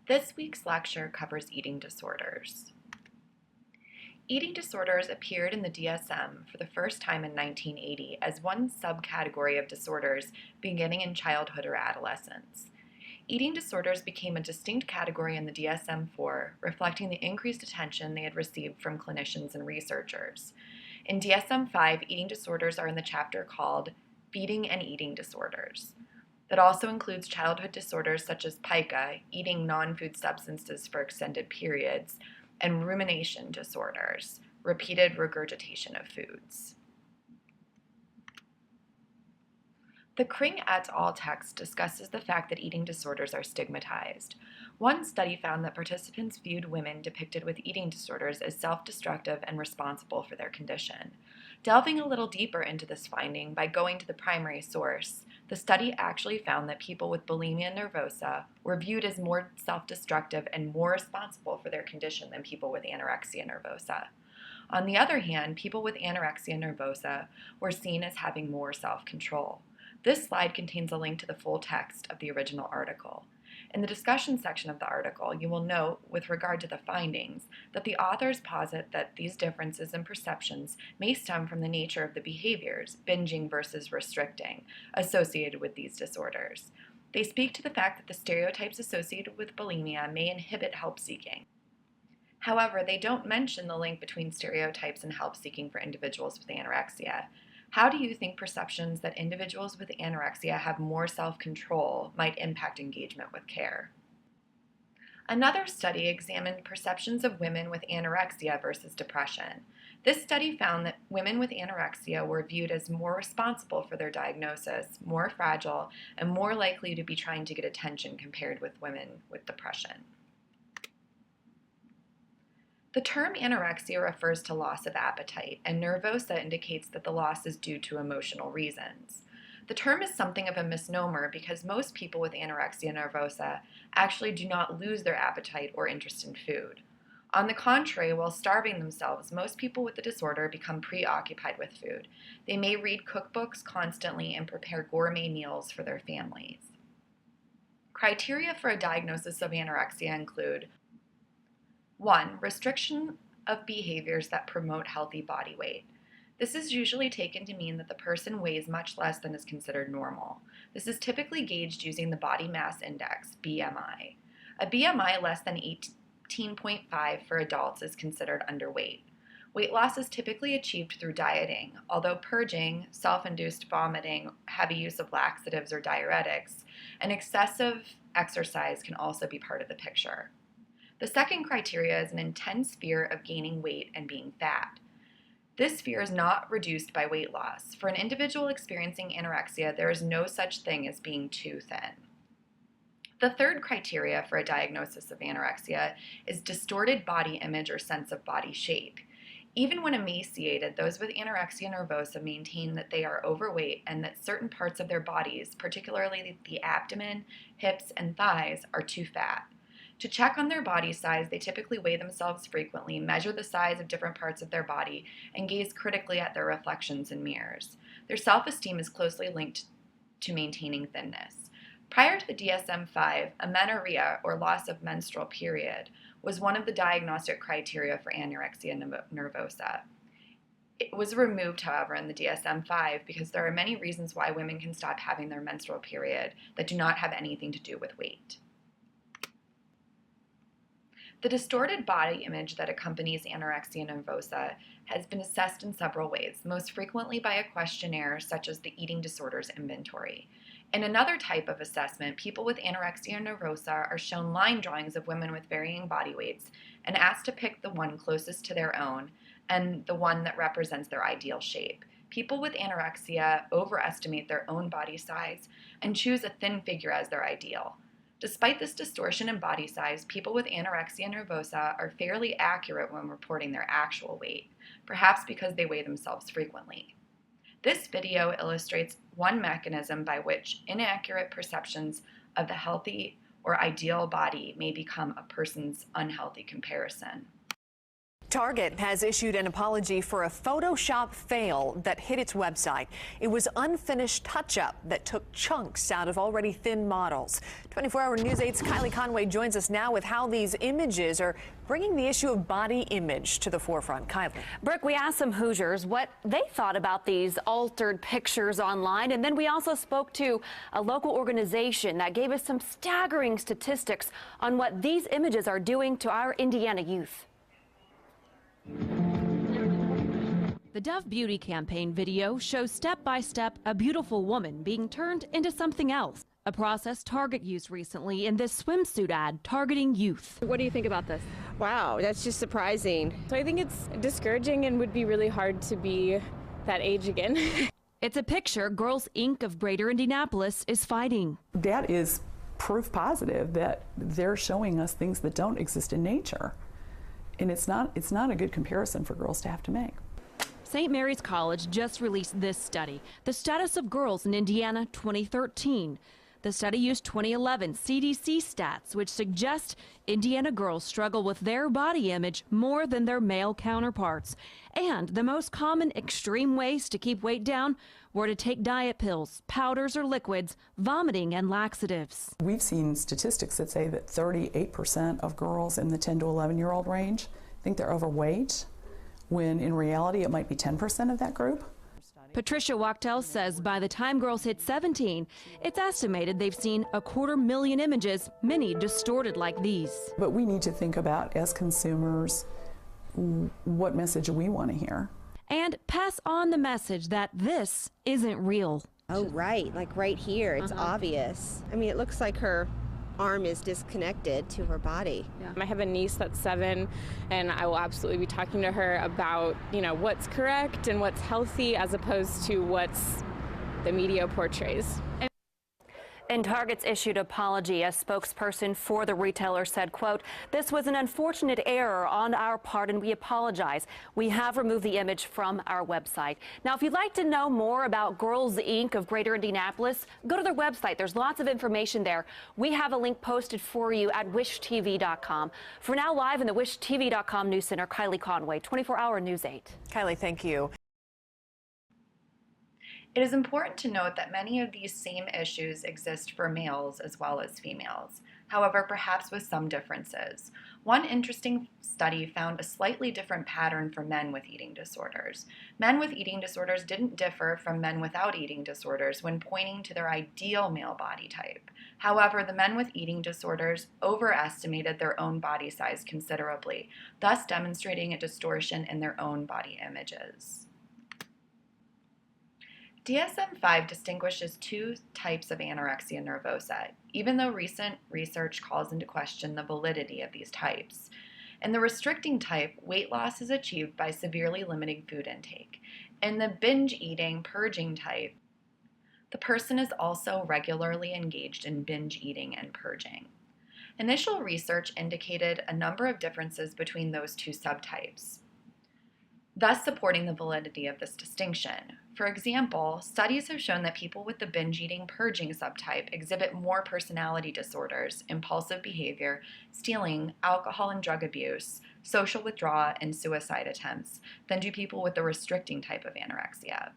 This week's lecture covers eating disorders. Eating disorders appeared in the DSM for the first time in 1980 as one subcategory of disorders beginning in childhood or adolescence. Eating disorders became a distinct category in the DSM-4, reflecting the increased attention they had received from clinicians and researchers. In DSM-5, eating disorders are in the chapter called Feeding and Eating Disorders. That also includes childhood disorders such as pica, eating non-food substances for extended periods, and rumination disorders, repeated regurgitation of foods. The Kring et al. Text discusses the fact that eating disorders are stigmatized. One study found that participants viewed women depicted with eating disorders as self-destructive and responsible for their condition. Delving a little deeper into this finding by going to the primary source, the study actually found that people with bulimia nervosa were viewed as more self-destructive and more responsible for their condition than people with anorexia nervosa. On the other hand, people with anorexia nervosa were seen as having more self-control. This slide contains a link to the full text of the original article. In the discussion section of the article, you will note, with regard to the findings, that the authors posit that these differences in perceptions may stem from the nature of the behaviors, binging versus restricting, associated with these disorders. They speak to the fact that the stereotypes associated with bulimia may inhibit help-seeking. However, they don't mention the link between stereotypes and help-seeking for individuals with anorexia. How do you think perceptions that individuals with anorexia have more self-control might impact engagement with care? Another study examined perceptions of women with anorexia versus depression. This study found that women with anorexia were viewed as more responsible for their diagnosis, more fragile, and more likely to be trying to get attention compared with women with depression. The term anorexia refers to loss of appetite, and nervosa indicates that the loss is due to emotional reasons. The term is something of a misnomer because most people with anorexia nervosa actually do not lose their appetite or interest in food. On the contrary, while starving themselves, most people with the disorder become preoccupied with food. They may read cookbooks constantly and prepare gourmet meals for their families. Criteria for a diagnosis of anorexia include 1. Restriction of behaviors that promote healthy body weight. This is usually taken to mean that the person weighs much less than is considered normal. This is typically gauged using the body mass index, BMI. A BMI less than 18.5 for adults is considered underweight. Weight loss is typically achieved through dieting, although purging, self-induced vomiting, heavy use of laxatives or diuretics, and excessive exercise can also be part of the picture. The second criteria is an intense fear of gaining weight and being fat. This fear is not reduced by weight loss. For an individual experiencing anorexia, there is no such thing as being too thin. The third criteria for a diagnosis of anorexia is distorted body image or sense of body shape. Even when emaciated, those with anorexia nervosa maintain that they are overweight and that certain parts of their bodies, particularly the abdomen, hips, and thighs, are too fat. To check on their body size, they typically weigh themselves frequently, measure the size of different parts of their body, and gaze critically at their reflections in mirrors. Their self-esteem is closely linked to maintaining thinness. Prior to the DSM-5, amenorrhea, or loss of menstrual period, was one of the diagnostic criteria for anorexia nervosa. It was removed, however, in the DSM-5 because there are many reasons why women can stop having their menstrual period that do not have anything to do with weight. The distorted body image that accompanies anorexia nervosa has been assessed in several ways, most frequently by a questionnaire such as the Eating Disorders Inventory. In another type of assessment, people with anorexia nervosa are shown line drawings of women with varying body weights and asked to pick the one closest to their own and the one that represents their ideal shape. People with anorexia overestimate their own body size and choose a thin figure as their ideal. Despite this distortion in body size, people with anorexia nervosa are fairly accurate when reporting their actual weight, perhaps because they weigh themselves frequently. This video illustrates one mechanism by which inaccurate perceptions of the healthy or ideal body may become a person's unhealthy comparison. Target has issued an apology for a Photoshop fail that hit its website. It was unfinished touch-up that took chunks out of already thin models. 24-hour News 8's Kylie Conway joins us now with how these images are bringing the issue of body image to the forefront. Kylie. Brooke, we asked some Hoosiers what they thought about these altered pictures online, and then we also spoke to a local organization that gave us some staggering statistics on what these images are doing to our Indiana youth. The Dove Beauty campaign video shows step-by-step a beautiful woman being turned into something else, a process Target used recently in this swimsuit ad targeting youth. What do you think about this? Wow, that's just surprising. So I think it's discouraging and would be really hard to be that age again. It's a picture Girls Inc. of Greater Indianapolis is fighting. That is proof positive that they're showing us things that don't exist in nature. And it's not a good comparison for girls to have to make. St. Mary's College just released this study, The Status of Girls in Indiana 2013. The study used 2011 CDC stats, which suggest Indiana girls struggle with their body image more than their male counterparts. And the most common extreme ways to keep weight down were to take diet pills, powders or liquids, vomiting, and laxatives. We've seen statistics that say that 38% of girls in the 10 to 11-year-old range think they're overweight, when in reality it might be 10% of that group. Patricia Wachtel says by the time girls hit 17, it's estimated they've seen 250,000 images, many distorted like these. But we need to think about, as consumers, what message we want to hear. And pass on the message that this isn't real. Oh, right, like right here, it's obvious. I mean, it looks like her arm is disconnected to her body. I have a niece that's 7, and I will absolutely be talking to her about, what's correct and what's healthy as opposed to what's the media portrays. In Target's issued apology, a spokesperson for the retailer said, quote, "This was an unfortunate error on our part and we apologize. We have removed the image from our website." Now, if you'd like to know more about Girls Inc. of Greater Indianapolis, go to their website. There's lots of information there. We have a link posted for you at wishtv.com. For now, live in the wishtv.com News Center, Kylie Conway, 24-hour News 8. Kylie, thank you. It is important to note that many of these same issues exist for males as well as females, however, perhaps with some differences. One interesting study found a slightly different pattern for men with eating disorders. Men with eating disorders didn't differ from men without eating disorders when pointing to their ideal male body type. However, the men with eating disorders overestimated their own body size considerably, thus demonstrating a distortion in their own body images. DSM-5 distinguishes two types of anorexia nervosa, even though recent research calls into question the validity of these types. In the restricting type, weight loss is achieved by severely limiting food intake. In the binge eating, purging type, the person is also regularly engaged in binge eating and purging. Initial research indicated a number of differences between those two subtypes, thus supporting the validity of this distinction. For example, studies have shown that people with the binge-eating purging subtype exhibit more personality disorders, impulsive behavior, stealing, alcohol and drug abuse, social withdrawal, and suicide attempts than do people with the restricting type of anorexia.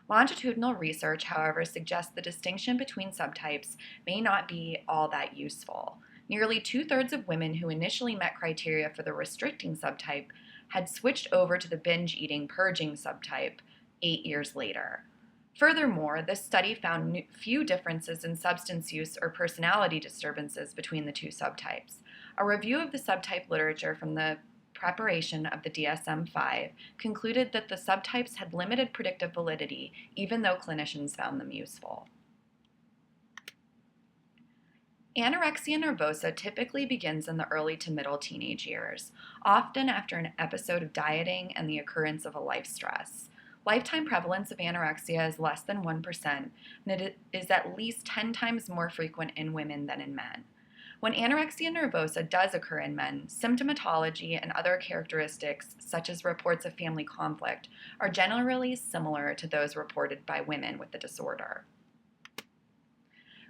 Longitudinal research, however, suggests the distinction between subtypes may not be all that useful. Nearly 2/3 of women who initially met criteria for the restricting subtype had switched over to the binge-eating purging subtype 8 years later. Furthermore, this study found few differences in substance use or personality disturbances between the two subtypes. A review of the subtype literature from the preparation of the DSM-5 concluded that the subtypes had limited predictive validity, even though clinicians found them useful. Anorexia nervosa typically begins in the early to middle teenage years, often after an episode of dieting and the occurrence of a life stress. Lifetime prevalence of anorexia is less than 1%, and it is at least 10 times more frequent in women than in men. When anorexia nervosa does occur in men, symptomatology and other characteristics, such as reports of family conflict, are generally similar to those reported by women with the disorder.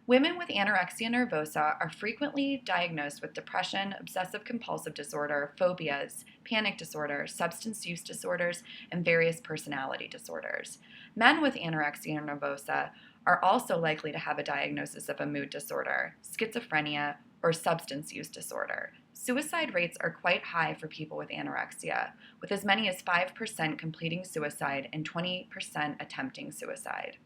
Women with anorexia nervosa are frequently diagnosed with depression, obsessive-compulsive disorder, phobias, panic disorder, substance use disorders, and various personality disorders. Men with anorexia nervosa are also likely to have a diagnosis of a mood disorder, schizophrenia, or substance use disorder. Suicide rates are quite high for people with anorexia, with as many as 5% completing suicide and 20% attempting suicide.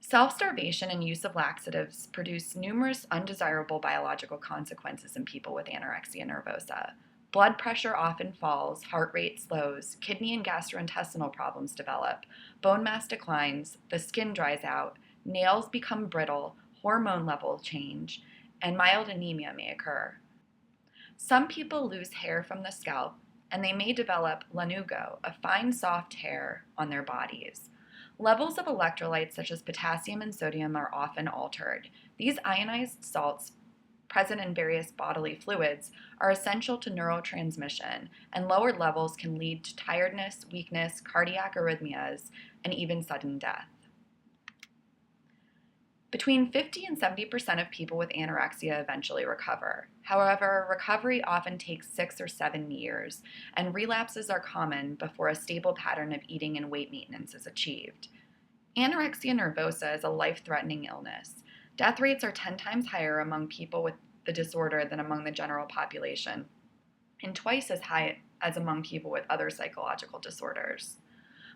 Self-starvation and use of laxatives produce numerous undesirable biological consequences in people with anorexia nervosa. Blood pressure often falls, heart rate slows, kidney and gastrointestinal problems develop, bone mass declines, the skin dries out, nails become brittle, hormone levels change, and mild anemia may occur. Some people lose hair from the scalp, and they may develop lanugo, a fine soft hair on their bodies. Levels of electrolytes such as potassium and sodium are often altered. These ionized salts present in various bodily fluids are essential to neurotransmission, and lower levels can lead to tiredness, weakness, cardiac arrhythmias, and even sudden death. Between 50 and 70% of people with anorexia eventually recover. However, recovery often takes 6 or 7 years, and relapses are common before a stable pattern of eating and weight maintenance is achieved. Anorexia nervosa is a life-threatening illness. Death rates are 10 times higher among people with the disorder than among the general population, and twice as high as among people with other psychological disorders.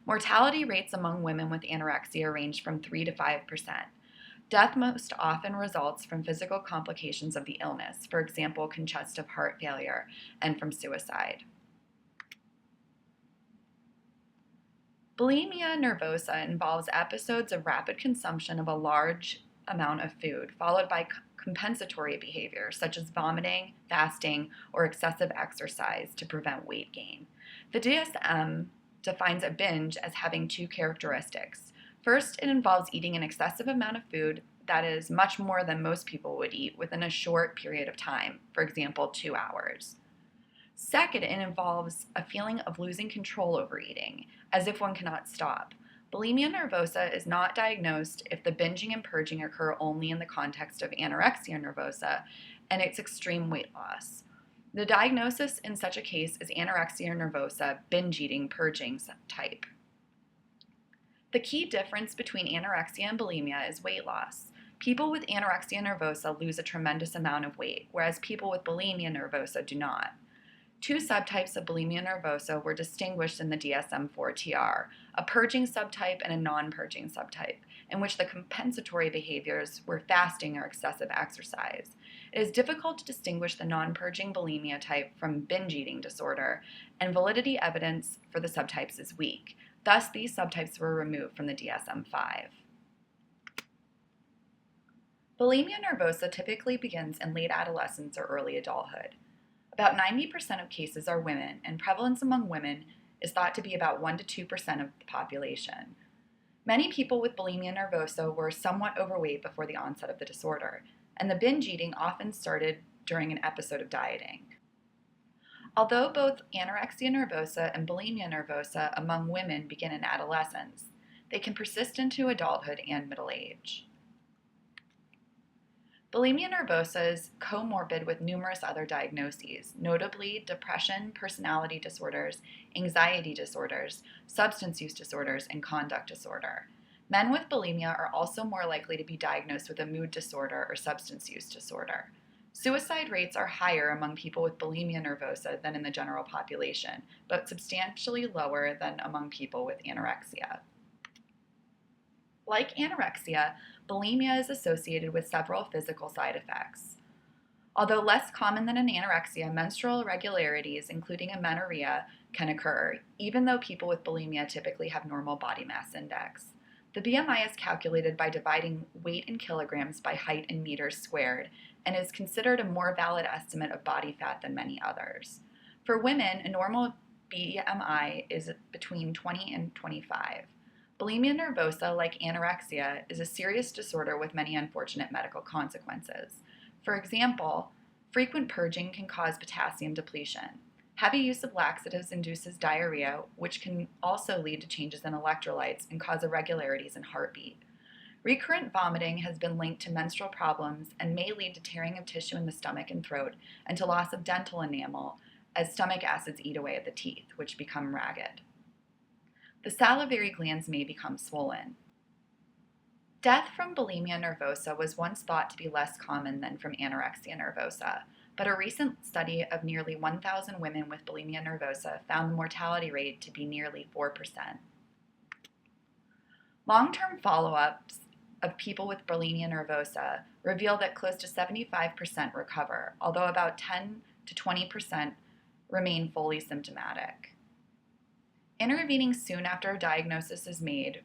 Mortality rates among women with anorexia range from 3 to 5%. Death most often results from physical complications of the illness, for example, congestive heart failure, and from suicide. Bulimia nervosa involves episodes of rapid consumption of a large amount of food, followed by compensatory behavior, such as vomiting, fasting, or excessive exercise to prevent weight gain. The DSM defines a binge as having 2 characteristics. First, it involves eating an excessive amount of food that is much more than most people would eat within a short period of time, for example, 2 hours. Second, it involves a feeling of losing control over eating, as if one cannot stop. Bulimia nervosa is not diagnosed if the binging and purging occur only in the context of anorexia nervosa and its extreme weight loss. The diagnosis in such a case is anorexia nervosa binge eating purging type. The key difference between anorexia and bulimia is weight loss. People with anorexia nervosa lose a tremendous amount of weight, whereas people with bulimia nervosa do not. 2 subtypes of bulimia nervosa were distinguished in the DSM-4-TR, a purging subtype and a non-purging subtype, in which the compensatory behaviors were fasting or excessive exercise. It is difficult to distinguish the non-purging bulimia type from binge eating disorder, and validity evidence for the subtypes is weak. Thus, these subtypes were removed from the DSM-5. Bulimia nervosa typically begins in late adolescence or early adulthood. About 90% of cases are women, and prevalence among women is thought to be about 1 to 2% of the population. Many people with bulimia nervosa were somewhat overweight before the onset of the disorder, and the binge eating often started during an episode of dieting. Although both anorexia nervosa and bulimia nervosa among women begin in adolescence, they can persist into adulthood and middle age. Bulimia nervosa is comorbid with numerous other diagnoses, notably depression, personality disorders, anxiety disorders, substance use disorders, and conduct disorder. Men with bulimia are also more likely to be diagnosed with a mood disorder or substance use disorder. Suicide rates are higher among people with bulimia nervosa than in the general population, but substantially lower than among people with anorexia. Like anorexia, bulimia is associated with several physical side effects. Although less common than in anorexia, menstrual irregularities, including amenorrhea, can occur, even though people with bulimia typically have normal body mass index. The BMI is calculated by dividing weight in kilograms by height in meters squared, and is considered a more valid estimate of body fat than many others. For women, a normal BMI is between 20 and 25. Bulimia nervosa, like anorexia, is a serious disorder with many unfortunate medical consequences. For example, frequent purging can cause potassium depletion. Heavy use of laxatives induces diarrhea, which can also lead to changes in electrolytes and cause irregularities in heartbeat. Recurrent vomiting has been linked to menstrual problems and may lead to tearing of tissue in the stomach and throat and to loss of dental enamel as stomach acids eat away at the teeth, which become ragged. The salivary glands may become swollen. Death from bulimia nervosa was once thought to be less common than from anorexia nervosa, but a recent study of nearly 1,000 women with bulimia nervosa found the mortality rate to be nearly 4%. Long-term follow-ups of people with bulimia nervosa reveal that close to 75% recover, although about 10 to 20% remain fully symptomatic. Intervening soon after a diagnosis is made,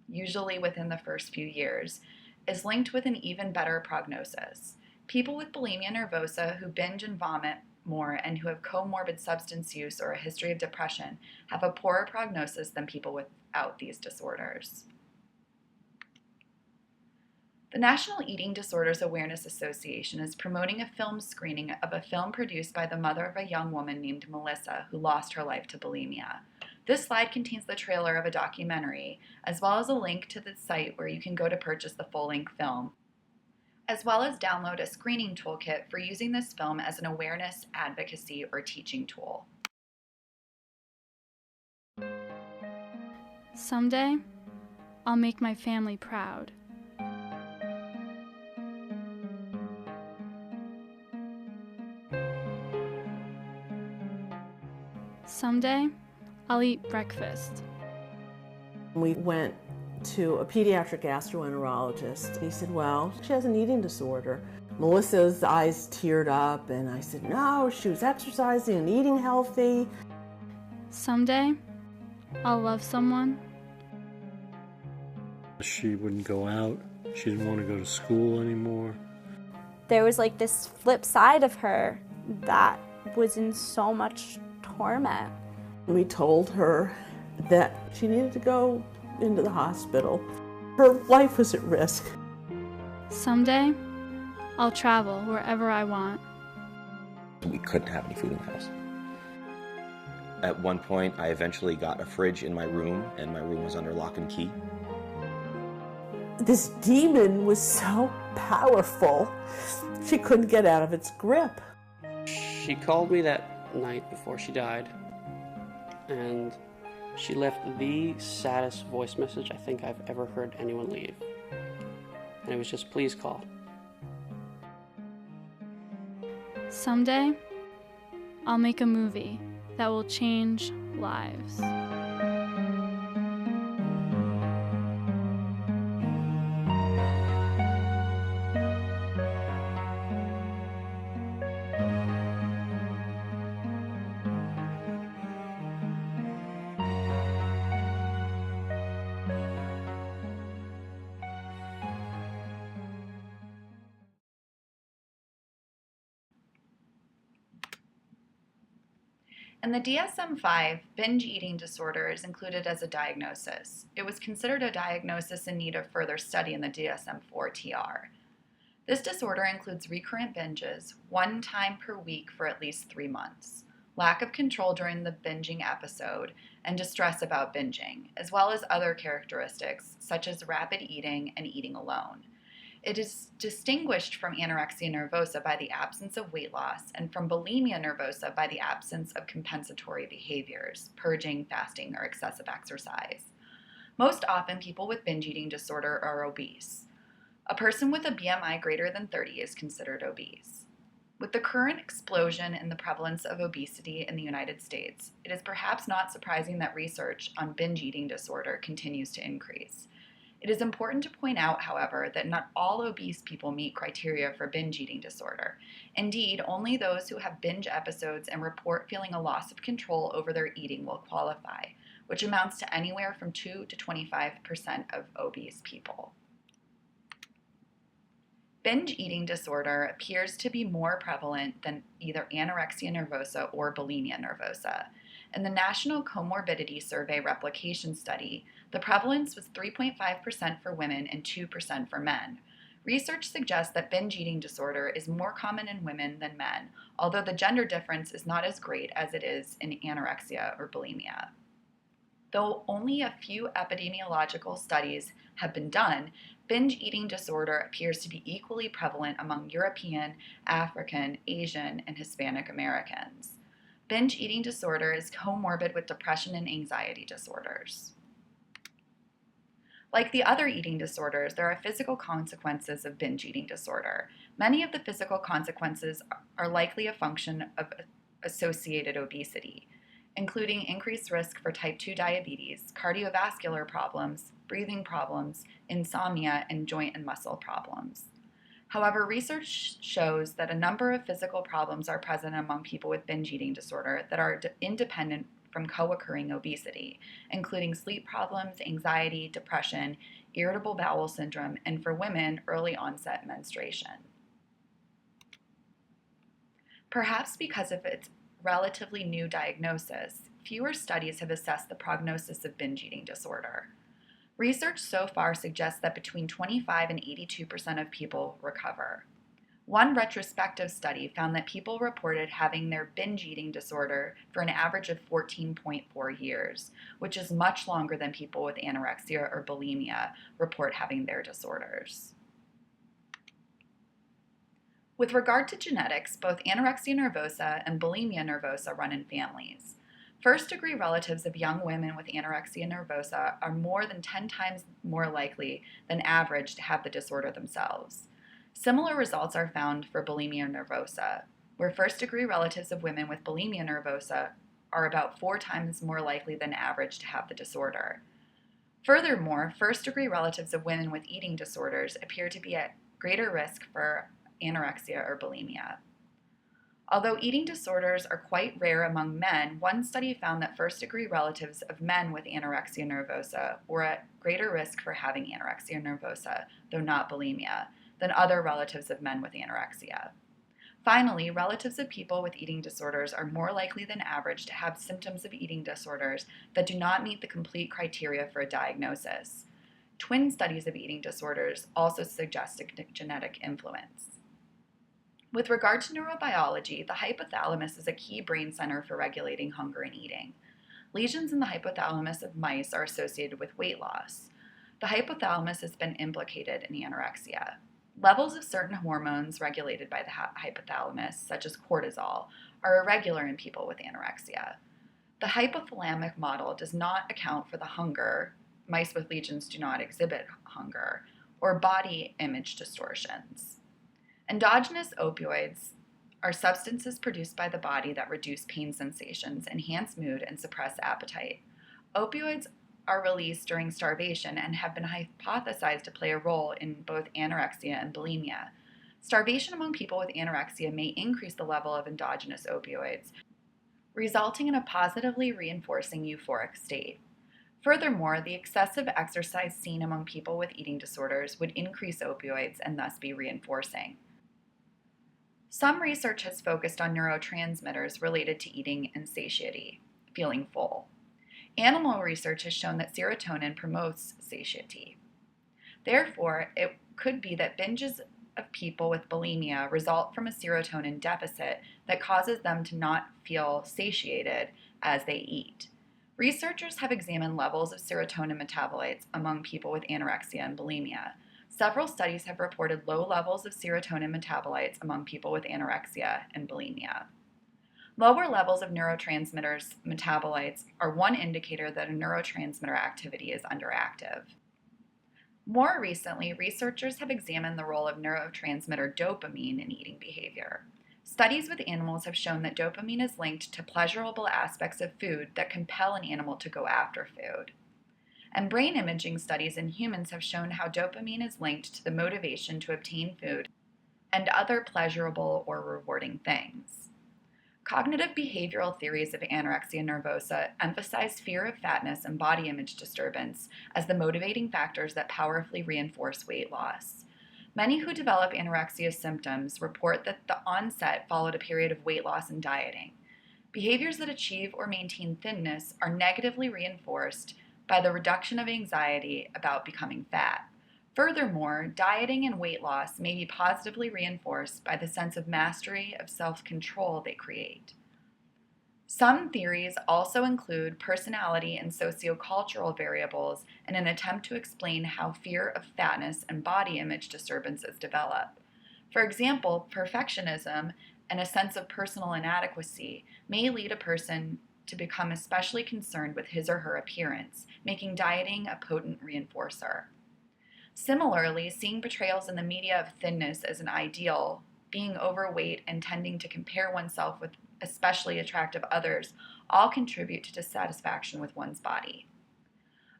usually within the first few years, is linked with an even better prognosis. People with bulimia nervosa who binge and vomit more and who have comorbid substance use or a history of depression have a poorer prognosis than people without these disorders. The National Eating Disorders Awareness Association is promoting a film screening of a film produced by the mother of a young woman named Melissa who lost her life to bulimia. This slide contains the trailer of a documentary, as well as a link to the site where you can go to purchase the full-length film, as well as download a screening toolkit for using this film as an awareness, advocacy, or teaching tool. Someday, I'll make my family proud. Someday, I'll eat breakfast. We went to a pediatric gastroenterologist. He said, well, she has an eating disorder. Melissa's eyes teared up, and I said, no, she was exercising and eating healthy. Someday, I'll love someone. She wouldn't go out. She didn't want to go to school anymore. There was like this flip side of her that was in so much torment. We told her that she needed to go into the hospital. Her life was at risk. Someday, I'll travel wherever I want. We couldn't have any food in the house. At one point, I eventually got a fridge in my room, and my room was under lock and key. This demon was so powerful, she couldn't get out of its grip. She called me that night before she died, and she left the saddest voice message I think I've ever heard anyone leave. And it was just, please call. Someday, I'll make a movie that will change lives. In the DSM-5, binge eating disorder is included as a diagnosis. It was considered a diagnosis in need of further study in the DSM-4 TR. This disorder includes recurrent binges, 1 time per week for at least 3 months, lack of control during the binging episode, and distress about binging, as well as other characteristics such as rapid eating and eating alone. It is distinguished from anorexia nervosa by the absence of weight loss and from bulimia nervosa by the absence of compensatory behaviors, purging, fasting, or excessive exercise. Most often, people with binge eating disorder are obese. A person with a BMI greater than 30 is considered obese. With the current explosion in the prevalence of obesity in the United States, it is perhaps not surprising that research on binge eating disorder continues to increase. It is important to point out, however, that not all obese people meet criteria for binge eating disorder. Indeed, only those who have binge episodes and report feeling a loss of control over their eating will qualify, which amounts to anywhere from 2 to 25% of obese people. Binge eating disorder appears to be more prevalent than either anorexia nervosa or bulimia nervosa. In the National Comorbidity Survey Replication Study, the prevalence was 3.5% for women and 2% for men. Research suggests that binge eating disorder is more common in women than men, although the gender difference is not as great as it is in anorexia or bulimia. Though only a few epidemiological studies have been done, binge eating disorder appears to be equally prevalent among European, African, Asian, and Hispanic Americans. Binge eating disorder is comorbid with depression and anxiety disorders. Like the other eating disorders, there are physical consequences of binge eating disorder. Many of the physical consequences are likely a function of associated obesity, including increased risk for type 2 diabetes, cardiovascular problems, breathing problems, insomnia, and joint and muscle problems. However, research shows that a number of physical problems are present among people with binge eating disorder that are independent from co-occurring obesity, including sleep problems, anxiety, depression, irritable bowel syndrome, and for women, early onset menstruation. Perhaps because of its relatively new diagnosis, fewer studies have assessed the prognosis of binge eating disorder. Research so far suggests that between 25 and 82% of people recover. One retrospective study found that people reported having their binge eating disorder for an average of 14.4 years, which is much longer than people with anorexia or bulimia report having their disorders. With regard to genetics, both anorexia nervosa and bulimia nervosa run in families. First-degree relatives of young women with anorexia nervosa are more than 10 times more likely than average to have the disorder themselves. Similar results are found for bulimia nervosa, where first-degree relatives of women with bulimia nervosa are about 4 times more likely than average to have the disorder. Furthermore, first-degree relatives of women with eating disorders appear to be at greater risk for anorexia or bulimia. Although eating disorders are quite rare among men, one study found that first-degree relatives of men with anorexia nervosa were at greater risk for having anorexia nervosa, though not bulimia, than other relatives of men with anorexia. Finally, relatives of people with eating disorders are more likely than average to have symptoms of eating disorders that do not meet the complete criteria for a diagnosis. Twin studies of eating disorders also suggest a genetic influence. With regard to neurobiology, the hypothalamus is a key brain center for regulating hunger and eating. Lesions in the hypothalamus of mice are associated with weight loss. The hypothalamus has been implicated in anorexia. Levels of certain hormones regulated by the hypothalamus, such as cortisol, are irregular in people with anorexia. The hypothalamic model does not account for the hunger. Mice with lesions do not exhibit hunger, or body image distortions. Endogenous opioids are substances produced by the body that reduce pain sensations, enhance mood, and suppress appetite. Opioids are released during starvation and have been hypothesized to play a role in both anorexia and bulimia. Starvation among people with anorexia may increase the level of endogenous opioids, resulting in a positively reinforcing euphoric state. Furthermore, the excessive exercise seen among people with eating disorders would increase opioids and thus be reinforcing. Some research has focused on neurotransmitters related to eating and satiety, feeling full. Animal research has shown that serotonin promotes satiety. Therefore, it could be that binges of people with bulimia result from a serotonin deficit that causes them to not feel satiated as they eat. Researchers have examined levels of serotonin metabolites among people with anorexia and bulimia. Several studies have reported low levels of serotonin metabolites among people with anorexia and bulimia. Lower levels of neurotransmitters metabolites are one indicator that a neurotransmitter activity is underactive. More recently, researchers have examined the role of neurotransmitter dopamine in eating behavior. Studies with animals have shown that dopamine is linked to pleasurable aspects of food that compel an animal to go after food. And brain imaging studies in humans have shown how dopamine is linked to the motivation to obtain food and other pleasurable or rewarding things. Cognitive behavioral theories of anorexia nervosa emphasize fear of fatness and body image disturbance as the motivating factors that powerfully reinforce weight loss. Many who develop anorexia symptoms report that the onset followed a period of weight loss and dieting. Behaviors that achieve or maintain thinness are negatively reinforced by the reduction of anxiety about becoming fat. Furthermore, dieting and weight loss may be positively reinforced by the sense of mastery of self-control they create. Some theories also include personality and sociocultural variables in an attempt to explain how fear of fatness and body image disturbances develop. For example, perfectionism and a sense of personal inadequacy may lead a person to become especially concerned with his or her appearance, making dieting a potent reinforcer. Similarly, seeing portrayals in the media of thinness as an ideal, being overweight, and tending to compare oneself with especially attractive others all contribute to dissatisfaction with one's body.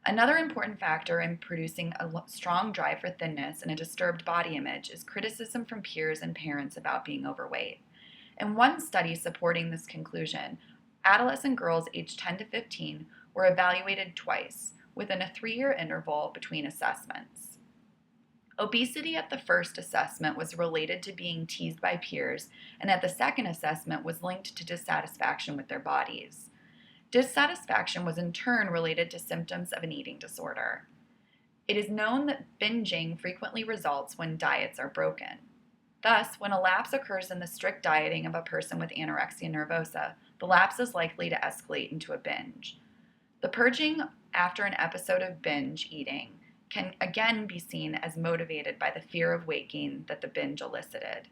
Another important factor in producing a strong drive for thinness and a disturbed body image is criticism from peers and parents about being overweight. In one study supporting this conclusion, adolescent girls aged 10 to 15 were evaluated twice, within a 3-year interval between assessments. Obesity at the first assessment was related to being teased by peers, and at the second assessment was linked to dissatisfaction with their bodies. Dissatisfaction was in turn related to symptoms of an eating disorder. It is known that binging frequently results when diets are broken. Thus, when a lapse occurs in the strict dieting of a person with anorexia nervosa, the lapse is likely to escalate into a binge. The purging after an episode of binge eating can again be seen as motivated by the fear of weight gain that the binge elicited.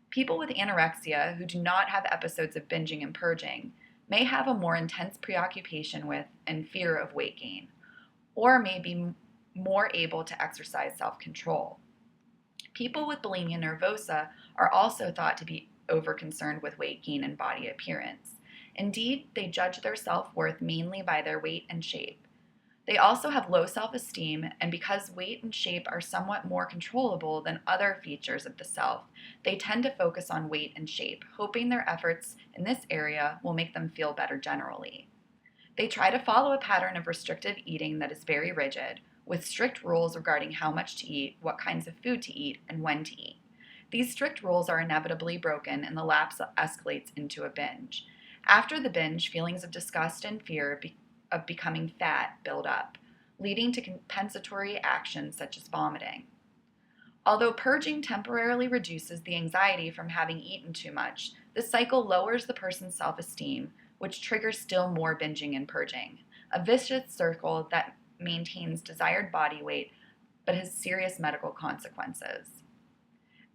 People with anorexia who do not have episodes of binging and purging may have a more intense preoccupation with and fear of weight gain, or may be more able to exercise self-control. People with bulimia nervosa are also thought to be over-concerned with weight gain and body appearance. Indeed, they judge their self-worth mainly by their weight and shape. They also have low self-esteem, and because weight and shape are somewhat more controllable than other features of the self, they tend to focus on weight and shape, hoping their efforts in this area will make them feel better generally. They try to follow a pattern of restrictive eating that is very rigid, with strict rules regarding how much to eat, what kinds of food to eat, and when to eat. These strict rules are inevitably broken, and the lapse escalates into a binge. After the binge, feelings of disgust and fear of becoming fat build up, leading to compensatory actions such as vomiting. Although purging temporarily reduces the anxiety from having eaten too much, this cycle lowers the person's self-esteem, which triggers still more binging and purging, a vicious circle that maintains desired body weight but has serious medical consequences.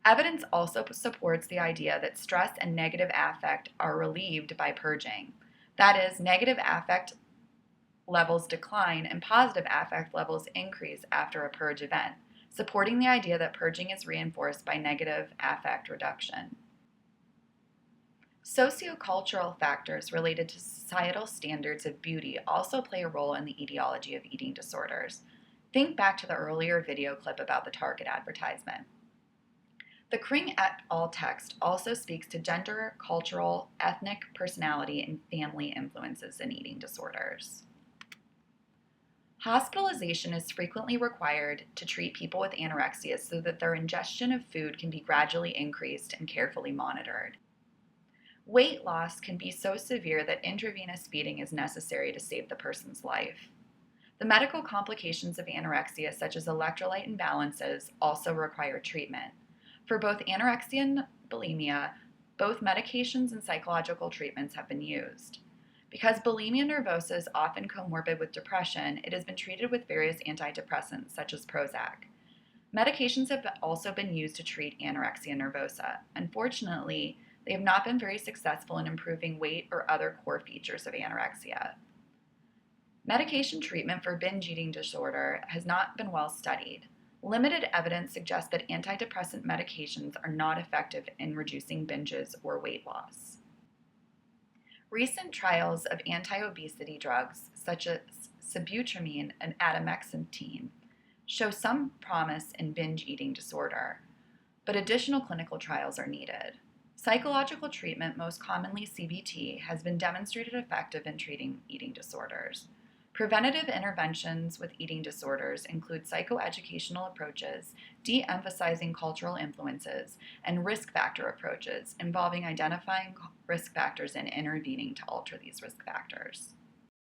Evidence also supports the idea that stress and negative affect are relieved by purging. That is, negative affect levels decline and positive affect levels increase after a purge event, supporting the idea that purging is reinforced by negative affect reduction. Sociocultural factors related to societal standards of beauty also play a role in the etiology of eating disorders. Think back to the earlier video clip about the Target advertisement. The Kring et al. Text also speaks to gender, cultural, ethnic, personality, and family influences in eating disorders. Hospitalization is frequently required to treat people with anorexia so that their ingestion of food can be gradually increased and carefully monitored. Weight loss can be so severe that intravenous feeding is necessary to save the person's life. The medical complications of anorexia, such as electrolyte imbalances, also require treatment. For both anorexia and bulimia, both medications and psychological treatments have been used. Because bulimia nervosa is often comorbid with depression, it has been treated with various antidepressants, such as Prozac. Medications have also been used to treat anorexia nervosa. Unfortunately, they have not been very successful in improving weight or other core features of anorexia. Medication treatment for binge eating disorder has not been well studied. Limited evidence suggests that antidepressant medications are not effective in reducing binges or weight loss. Recent trials of anti-obesity drugs, such as sibutramine and atomoxetine, show some promise in binge eating disorder, but additional clinical trials are needed. Psychological treatment, most commonly CBT, has been demonstrated effective in treating eating disorders. Preventative interventions with eating disorders include psychoeducational approaches, de-emphasizing cultural influences, and risk factor approaches involving identifying risk factors and intervening to alter these risk factors.